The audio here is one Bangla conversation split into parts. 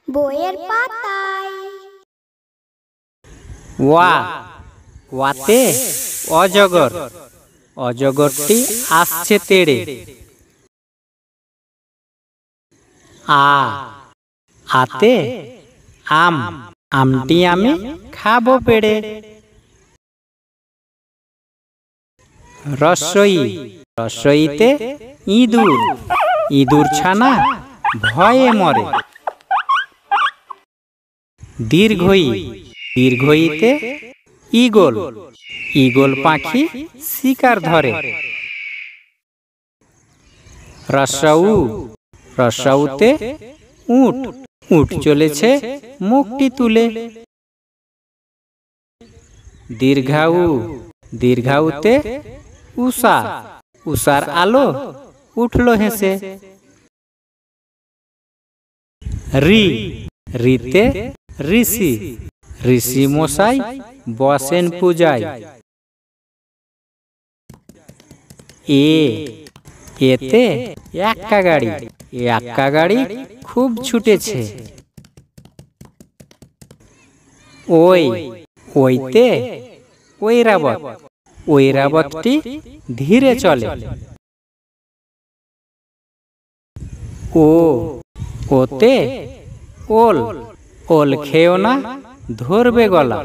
বইয়ের পাতায়। ওয়া, ওয়াতে অজগর, অজগরটি আসছে তেড়ে। আ, আতে আম, আমটি আমি খাবো পেড়ে। রস্বই, রস্বইতে ইঁদুর, ইঁদুর ছানা ভয়ে মরে। দীর্ঘই, দীর্ঘইতে ঈগল, ঈগল পাখি শিকার ধরে। রস্যউ, রস্যউতে উট, উট চলেছে মুখটি তুলে। দীর্ঘাউ, দীর্ঘাউতে উষা, উষার আলো উঠল হেসে। রি, রিতে ঋষি, ঋষি মশাই বসেন পূজায়। এ, এতে এক্কা গাড়ি, এক্কা গাড়ি খুব ছুটেছে। ওই, ওইতে ঐরাবত, ঐরাবতটি ধীরে চলে। ও, ওতে ওল, ওল খেও না ধরবে গলা।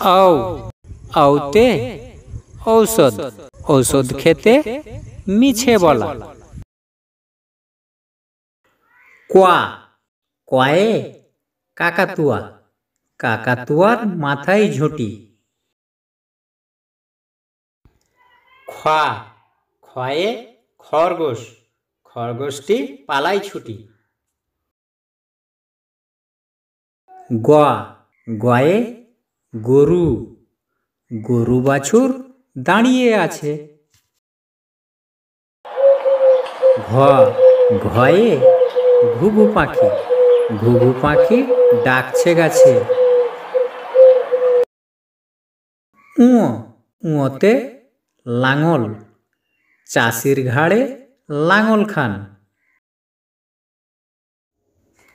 ঔ, ঔতে ঔষধ, ঔষধ খেতে মিছে বলা। কোয়া, কোয়ায়ে কাকাতুয়া, কাকাতুয়ার মাথায় ঝুঁটি। খোয়া, খোয়ায়ে খরগোশ, খরগোশটি পালাই ছুটি। গোয়া, গোয়ায়ে গরু, গরু বাছুর দাঁড়িয়ে আছে। ঘ, ঘয়ে ঘুঘু পাখি, ঘুঘু পাখি ডাকছে গাছে। উঁ, উঁতে লাঙল, চাষির ঘাড়ে লাঙল খান।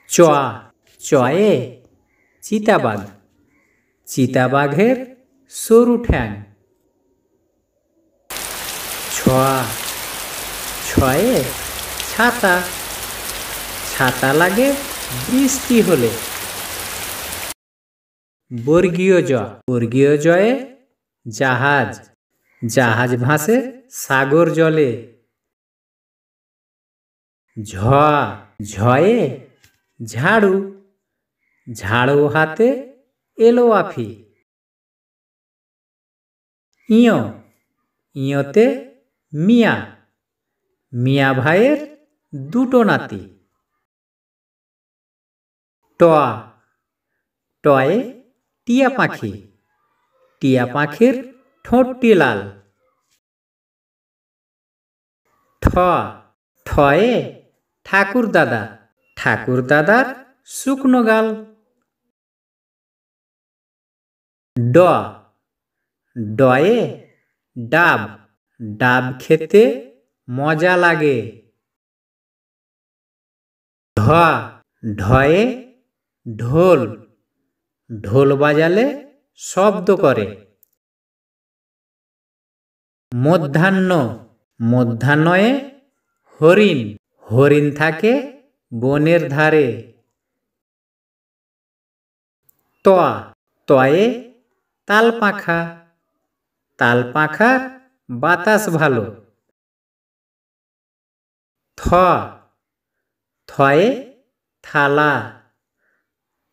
চ, চয়ে চিতাবাঘ, চিতাবাঘের সরু ঠ্যাং। ছ, ছয়ে ছাতা, ছাতা লাগে বৃষ্টি হলে। বর্গীয় জ, বর্গীয় জয়ে জাহাজ, জাহাজ ভাসে সাগর জলে। ঝ, ঝয়ে ঝাড়ু, ঝাড়ু হাতে এলো আফি। ইয়, ইয়তে মিয়া, মিয়া ভাইয়ের দুটো নাতি। ট, টয়ে টিয়া পাখি, টিয়া পাখির ঠোঁটটি লাল। ঠ, ঠয়ে ঠাকুর দাদা, ঠাকুর দাদার শুকনো গাল। ড, ডয়ে ডাব, ডাব খেতে মজা লাগে। ঢ, ঢয়ে ঢোল, ঢোল বাজালে শব্দ করে। মধ্যাহ্ন, মধ্যাহ্নয়ে হরিণ, হরিণ থাকে বনের ধারে। ত, তয়ে তাল পাখা, তাল পাখার বাতাস ভালো। থ, থয়ে থালা,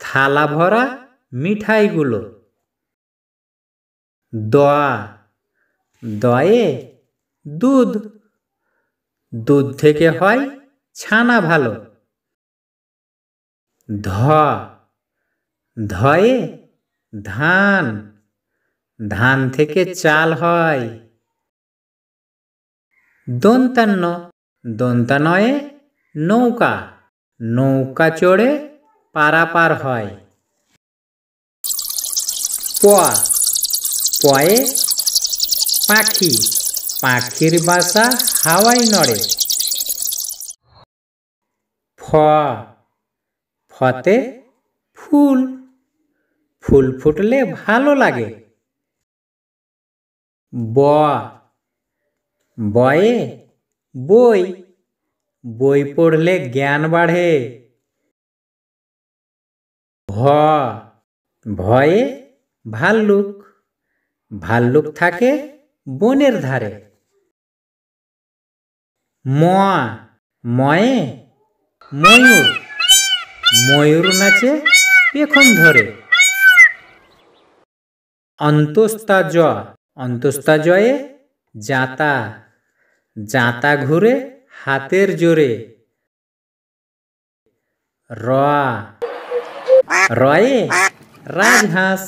থালা ভরা মিঠাইগুলো। দ, দয়ে দুধ, দুধ থেকে হয় ছানা ভালো। ধ, ধয়ে ধান, ধান থেকে চাল হয়। দন্তান্ন, দন্তানয়ে নৌকা, নৌকা চড়ে পারাপার হয়। প, পয়ে পাখি, পাখির বাসা হাওয়ায় নড়ে। ফতে ফুল, ফুল ফুটলে ভালো লাগে। বয়ে বই, বই পড়লে জ্ঞান বাড়ে। ভয়ে ভাল্লুক, ভাল্লুক থাকে বনের ধারে। ময়ে ময়ূর, ময়ূর নাচে পেখম ধরে। অন্তস্তা জয়ে জাতা, জাতা ঘুরে হাতের জোরে। রয়ে রাজহাঁস,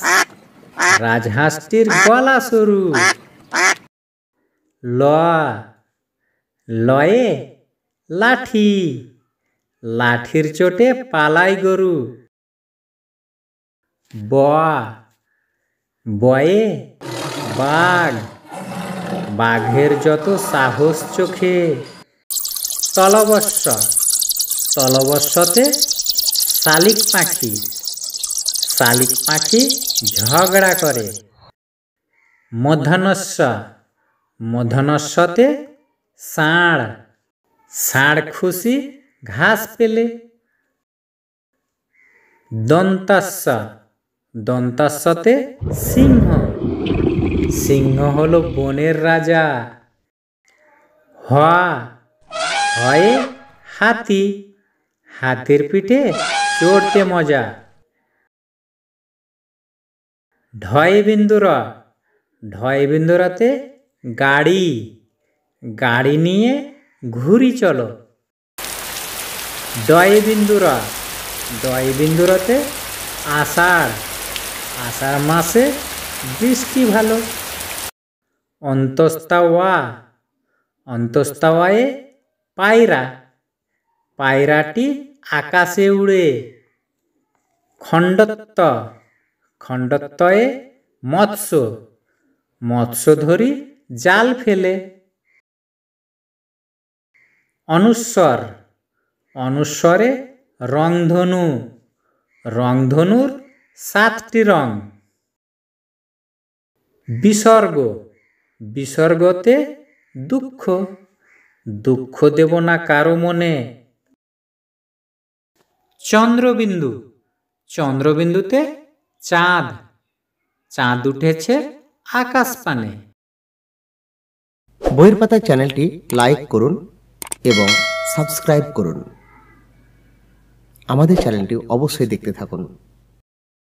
রাজহাঁসটির গলা সরু। লয়ে লাঠি, লাঠির চোটে পালাই গরু। বয়ে বাঘ, বাঘের যত সাহস চোখে। তলবস্যতে শালিক পাখি, শালিক পাখি ঝগড়া করে। মধ্যাহ্নস্যতে ষাঁড়, ষাঁড় খুশি ঘাস পেলে। দন্তাস্যতে সিংহ, সিংহ হলো বনের রাজা। হয়ে হাতি, হাতির পিঠে চড়তে মজা। ঢয়বিন্দুরাতে গাড়ি, গাড়ি নিয়ে ঘুরি চলো। ডয়বিন্দুরাতে আষাঢ়, আষাঢ় মাসে বৃষ্টি ভালো। অন্তস্তাওয়ায়ে পায়রা, পায়রাটি আকাশে উড়ে। খণ্ডত্বয়ে মৎস্য, মৎস্য ধরি জাল ফেলে। অনুস্বরে রংধনু, রংধনুর 7টি রং। বিসর্গতে দুঃখ, দুঃখ দেব না কারো মনে। চন্দ্রবিন্দুতে চাঁদ, চাঁদ উঠেছে আকাশ পানে। বইয়ের পাতা চ্যানেলটি লাইক করুন এবং সাবস্ক্রাইব করুন। আমাদের চ্যানেলটি অবশ্যই দেখতে থাকুন।